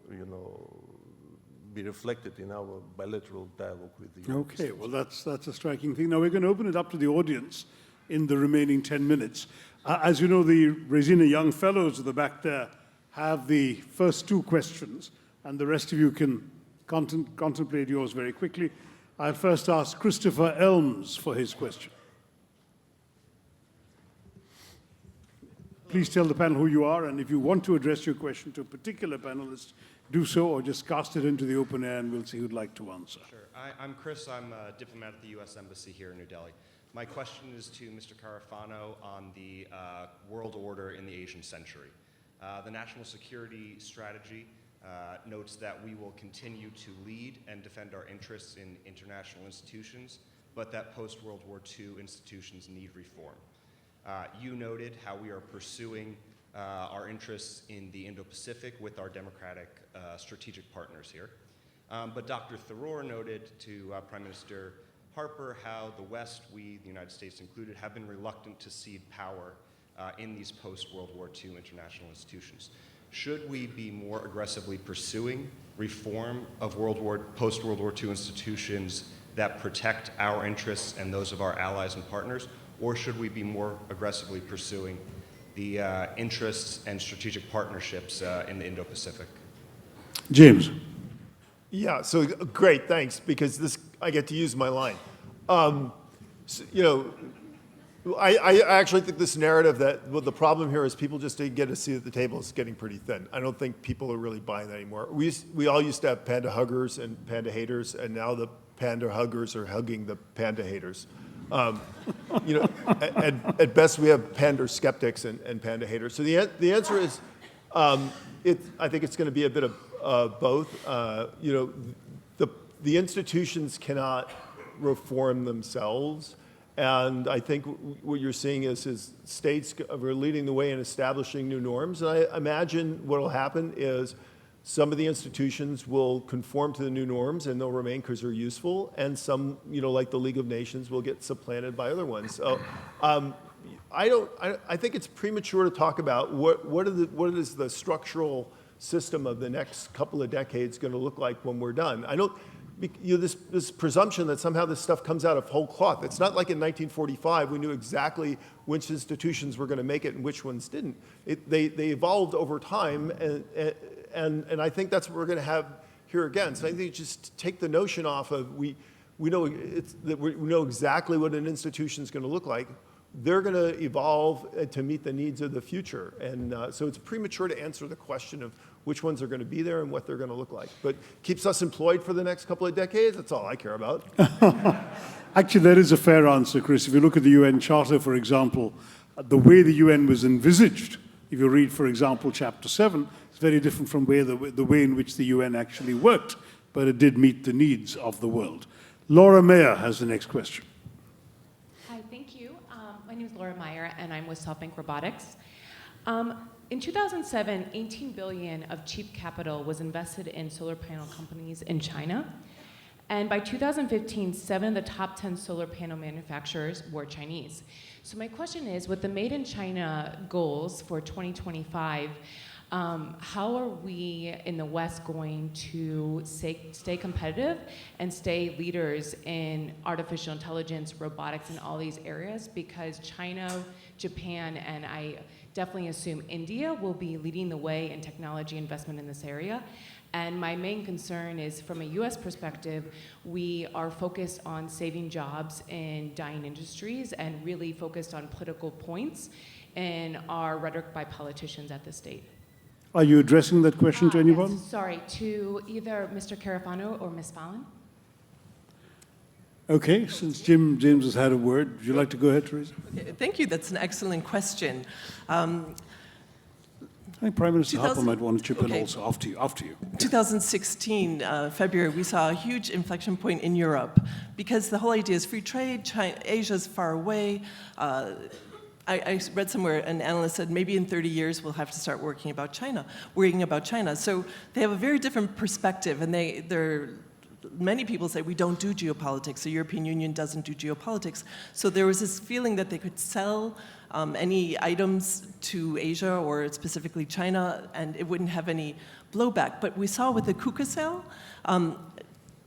be reflected in our bilateral dialogue with the United States. Okay, well, that's a striking thing. Now, we're going to open it up to the audience in the remaining 10 minutes. As you know, the Raisina Young Fellows at the back there have the first two questions, and the rest of you can contemplate yours very quickly. I'll first ask Christopher Elms for his question. Please tell the panel who you are, and if you want to address your question to a particular panelist, do so, or just cast it into the open air and we'll see who'd like to answer. Sure. I'm Chris. I'm a diplomat at the U.S. Embassy here in New Delhi. My question is to Mr. Carafano on the world order in the Asian century. The national security strategy notes that we will continue to lead and defend our interests in international institutions, but that post-World War II institutions need reform. You noted how we are pursuing our interests in the Indo-Pacific with our democratic strategic partners here. But Dr. Theresa noted to Prime Minister Harper how the West, we, the United States included, have been reluctant to cede power in these post-World War II international institutions. Should we be more aggressively pursuing reform of post-World War II institutions that protect our interests and those of our allies and partners, or should we be more aggressively pursuing the interests and strategic partnerships in the Indo-Pacific? James. Yeah, so great, thanks, because I get to use my line. I actually think this narrative that the problem here is people just didn't get a seat at the table is getting pretty thin. I don't think people are really buying that anymore. We all used to have panda huggers and panda haters, and now the panda huggers are hugging the panda haters. At best we have panda skeptics and panda haters. So the answer is, I think it's going to be a bit of both. The institutions cannot reform themselves, and I think what you're seeing is states are leading the way in establishing new norms. And I imagine what will happen is some of the institutions will conform to the new norms and they'll remain because they're useful, and some, like the League of Nations, will get supplanted by other ones. So I think it's premature to talk about what is the structural system of the next couple of decades going to look like when we're done. I don't, this presumption that somehow this stuff comes out of whole cloth. It's not like in 1945 we knew exactly which institutions were going to make it and which ones didn't. They evolved over time, and I think that's what we're going to have here again. So I think just take the notion off of we know exactly what an institution is going to look like. They're going to evolve to meet the needs of the future, and so it's premature to answer the question of which ones are going to be there and what they're going to look like. But keeps us employed for the next couple of decades. That's all I care about. Actually, that is a fair answer, Chris. If you look at the UN Charter, for example, the way the UN was envisaged, if you read, for example, Chapter 7, it's very different from the way in which the UN actually worked, but it did meet the needs of the world. Laura Mayer has the next question. Hi, thank you. My name is Laura Meyer, and I'm with SoftBank Robotics. In 2007, 18 billion of cheap capital was invested in solar panel companies in China. And by 2015, 7 of the top 10 solar panel manufacturers were Chinese. So my question is, with the Made in China goals for 2025, how are we in the West going to stay competitive and stay leaders in artificial intelligence, robotics, and all these areas? Because China Japan, and I definitely assume India will be leading the way in technology investment in this area. And my main concern is, from a US perspective, we are focused on saving jobs in dying industries and really focused on political points in our rhetoric by politicians at the state. Are you addressing that question to anyone? Yes, sorry, to either Mr. Carafano or Ms. Fallon. Okay, since James has had a word, would you like to go ahead, Theresa? Okay, thank you. That's an excellent question. I think Prime Minister Harper 2000 might want to chip in okay. also after you. 2016, February, we saw a huge inflection point in Europe because the whole idea is free trade, Asia's far away. I read somewhere an analyst said maybe in 30 years we'll have to start worrying about China. So they have a very different perspective, and many people say we don't do geopolitics. The European Union doesn't do geopolitics. So there was this feeling that they could sell any items to Asia or specifically China, and it wouldn't have any blowback. But we saw with the KUKA sale,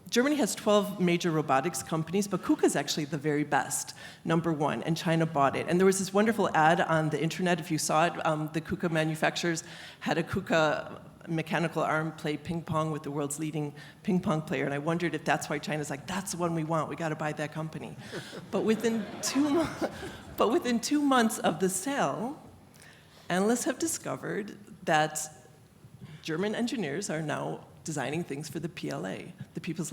Germany has 12 major robotics companies, but KUKA is actually the very best, #1, and China bought it. And there was this wonderful ad on the internet, if you saw it, the KUKA manufacturers had a KUKA mechanical arm play ping pong with the world's leading ping pong player, and I wondered if that's why China's like, that's the one we want, we gotta buy that company. But within 2 months of the sale, analysts have discovered that German engineers are now designing things for the PLA, the People's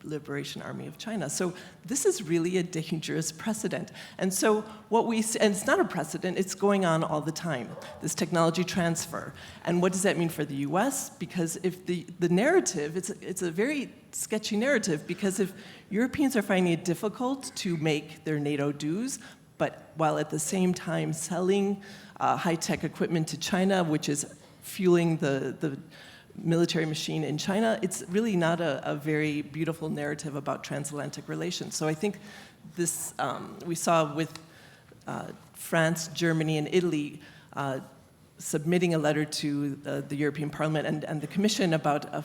Liberation Army of China. So this is really a dangerous precedent. And so what we see, and it's not a precedent, it's going on all the time, this technology transfer. And what does that mean for the US? Because if the narrative, it's a very sketchy narrative, because if Europeans are finding it difficult to make their NATO dues, but while at the same time selling high-tech equipment to China, which is fueling the military machine in China, it's really not a very beautiful narrative about transatlantic relations. So I think this, we saw with France, Germany, and Italy submitting a letter to the European Parliament and the Commission about a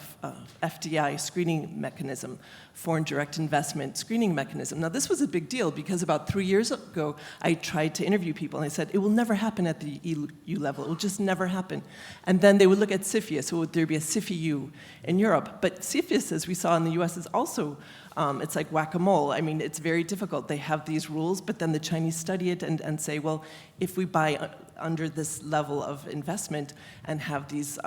FDI screening mechanism, foreign direct investment screening mechanism. Now this was a big deal because about 3 years ago, I tried to interview people and I said, it will never happen at the EU level, it will just never happen. And then they would look at CFIUS, so would there be a CFIU in Europe? But CFIUS, as we saw in the US, is also, it's like whack-a-mole. I mean, it's very difficult. They have these rules, but then the Chinese study it and say, well, if we buy under this level of investment and have these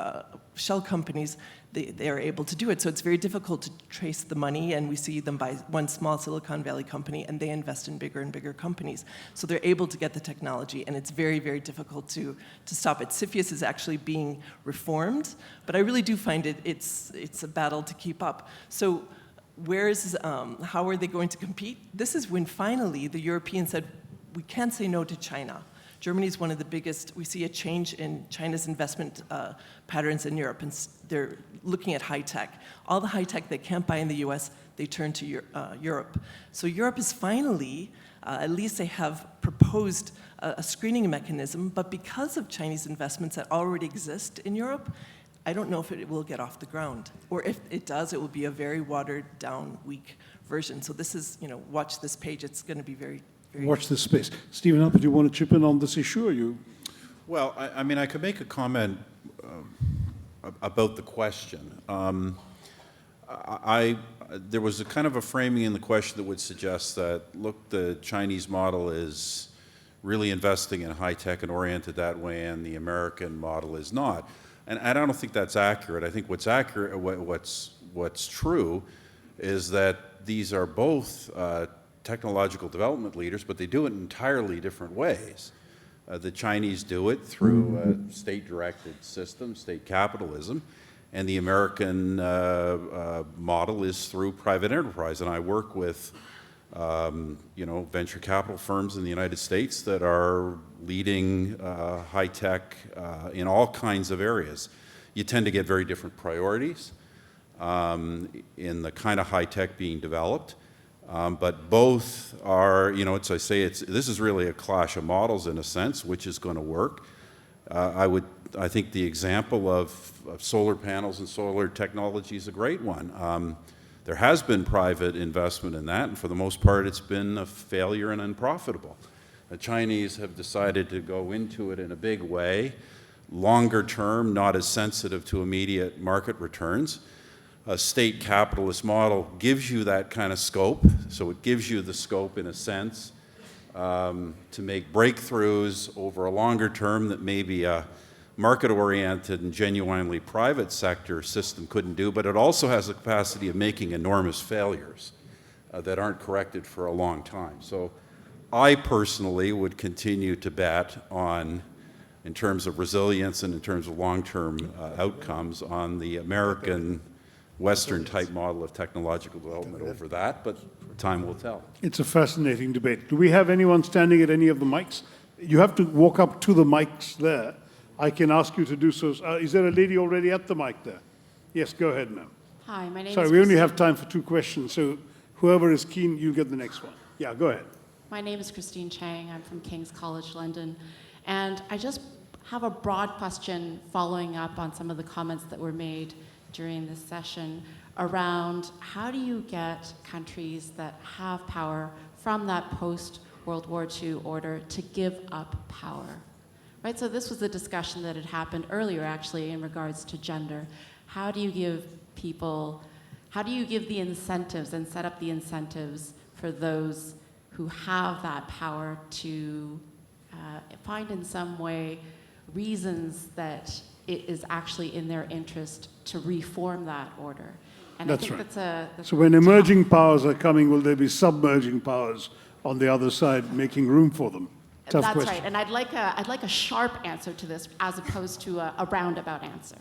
shell companies, they are able to do it. So it's very difficult to trace the money, and we see them buy one small Silicon Valley company, and they invest in bigger and bigger companies. So they're able to get the technology, and it's very, very difficult to stop it. CFIUS is actually being reformed, but I really do find it's a battle to keep up. So how are they going to compete? This is when finally the Europeans said, we can't say no to China. Germany is one of the biggest. We see a change in China's investment patterns in Europe, and they're looking at high tech. All the high tech they can't buy in the US, they turn to Europe. So Europe is finally, at least they have proposed a screening mechanism, but because of Chinese investments that already exist in Europe, I don't know if it will get off the ground. Or if it does, it will be a very watered down, weak version. So this is, watch this page, it's gonna be very Watch this space. Stephen Harper, do you want to chip in on this issue, or you? Well, I mean, I could make a comment about the question. There was a kind of a framing in the question that would suggest that, look, the Chinese model is really investing in high tech and oriented that way, and the American model is not. And I don't think that's accurate. I think what's accurate, what's true, is that these are both technological development leaders, but they do it in entirely different ways. The Chinese do it through a state-directed system, state capitalism, and the American model is through private enterprise. And I work with, venture capital firms in the United States that are leading high tech in all kinds of areas. You tend to get very different priorities in the kind of high tech being developed. But both are, this is really a clash of models in a sense, which is going to work. I think the example of solar panels and solar technology is a great one. There has been private investment in that, and for the most part, it's been a failure and unprofitable. The Chinese have decided to go into it in a big way, longer term, not as sensitive to immediate market returns. A state capitalist model gives you that kind of scope, so it gives you the scope in a sense to make breakthroughs over a longer term that maybe a market-oriented and genuinely private sector system couldn't do, but it also has the capacity of making enormous failures that aren't corrected for a long time. So I personally would continue to bet on, in terms of resilience and in terms of long-term outcomes, on the American Western type model of technological development over that, but time will tell. It's a fascinating debate. Do we have anyone standing at any of the mics? You have to walk up to the mics there. I can ask you to do so. Is there a lady already at the mic there? Yes, go ahead, ma'am. Hi, my name Sorry, is we only Christine. have time for 2 questions, so whoever is keen, you get the next one. Yeah, go ahead. My name is Christine Chang. I'm from King's College London. And I just have a broad question following up on some of the comments that were made during this session around how do you get countries that have power from that post-World War II order to give up power? Right, so this was a discussion that had happened earlier actually in regards to gender. How do you give people, how do you give the incentives and set up the incentives for those who have that power to find in some way reasons that it is actually in their interest to reform that order? And That's I think right. that's So when emerging powers are coming, will there be submerging powers on the other side making room for them? Tough That's question. right, and I'd like a sharp answer to this as opposed to a roundabout answer.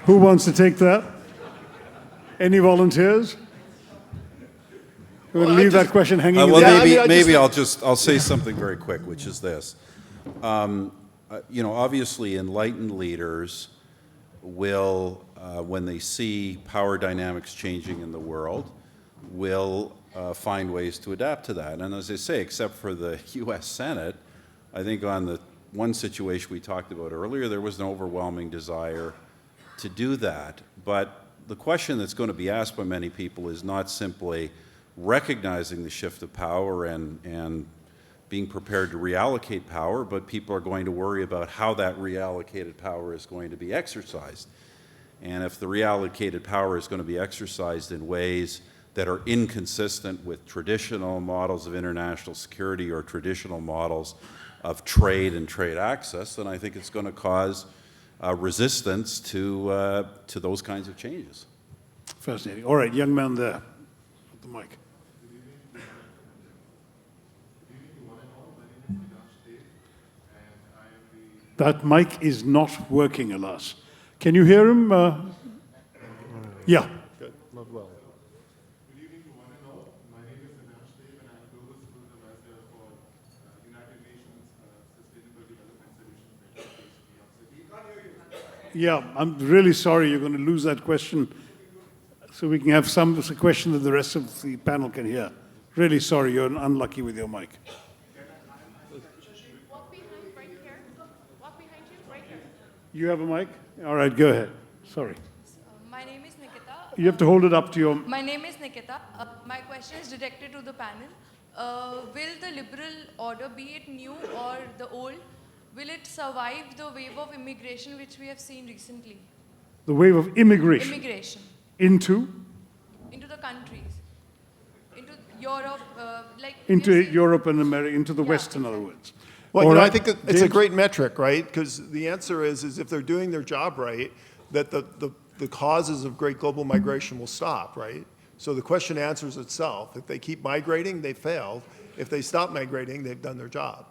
Who wants to take that? Any volunteers? We're going to leave that question hanging in Well, the air. maybe I'll say something very quick, which is this. You know, obviously enlightened leaders will, when they see power dynamics changing in the world, will find ways to adapt to that. And as I say, except for the US Senate, I think on the one situation we talked about earlier, there was an overwhelming desire to do that. But the question that's going to be asked by many people is not simply recognizing the shift of power and being prepared to reallocate power, but people are going to worry about how that reallocated power is going to be exercised. And if the reallocated power is going to be exercised in ways that are inconsistent with traditional models of international security or traditional models of trade and trade access, then I think it's going to cause resistance to those kinds of changes. Fascinating. All right, young man there with the mic. That mic is not working, alas. Can you hear him? Yeah. Good, not well. Good evening to one and all. My name is Avinash Dev and I'm Global Security Advisor for United Nations Sustainable Development Solutions based in New York City. Yeah, I'm really sorry you're going to lose that question. So we can have a question that the rest of the panel can hear. Really sorry, you're unlucky with your mic. Walk behind right here. Walk behind you right here. You have a mic? All right, go ahead. Sorry. My name is Nikita. You have to hold it up to your... My name is Nikita. My question is directed to the panel. Will the liberal order, be it new or the old, will it survive the wave of immigration which we have seen recently? The wave of immigration. Immigration Into into the countries, into Europe, like into we have seen- Europe and America, into the Yeah, West, in other words. Well, All you know, I right, think it's a James? great metric, right? Because the answer is if they're doing their job right, that the causes of great global migration will stop, right? So the question answers itself. If they keep migrating, they failed. If they stop migrating, they've done their job.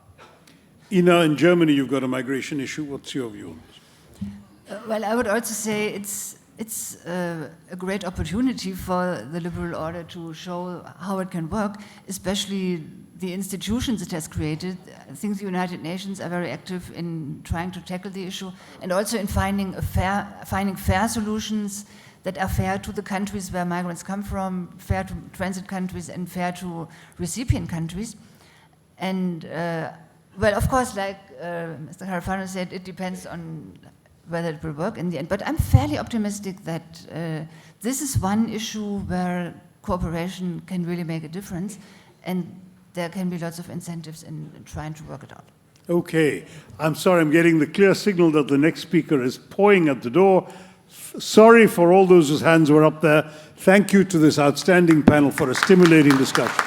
Ina, in Germany, you've got a migration issue. What's your view on this? Well, I would also say it's a great opportunity for the liberal order to show how it can work, especially the institutions it has created. I think the United Nations are very active in trying to tackle the issue and also in finding fair solutions that are fair to the countries where migrants come from, fair to transit countries, and fair to recipient countries. And well, of course, like Mr. Carafano said, it depends on whether it will work in the end. But I'm fairly optimistic that this is one issue where cooperation can really make a difference. And there can be lots of incentives in trying to work it out. Okay. I'm sorry, I'm getting the clear signal that the next speaker is pawing at the door. Sorry for all those whose hands were up there. Thank you to this outstanding panel for a stimulating discussion.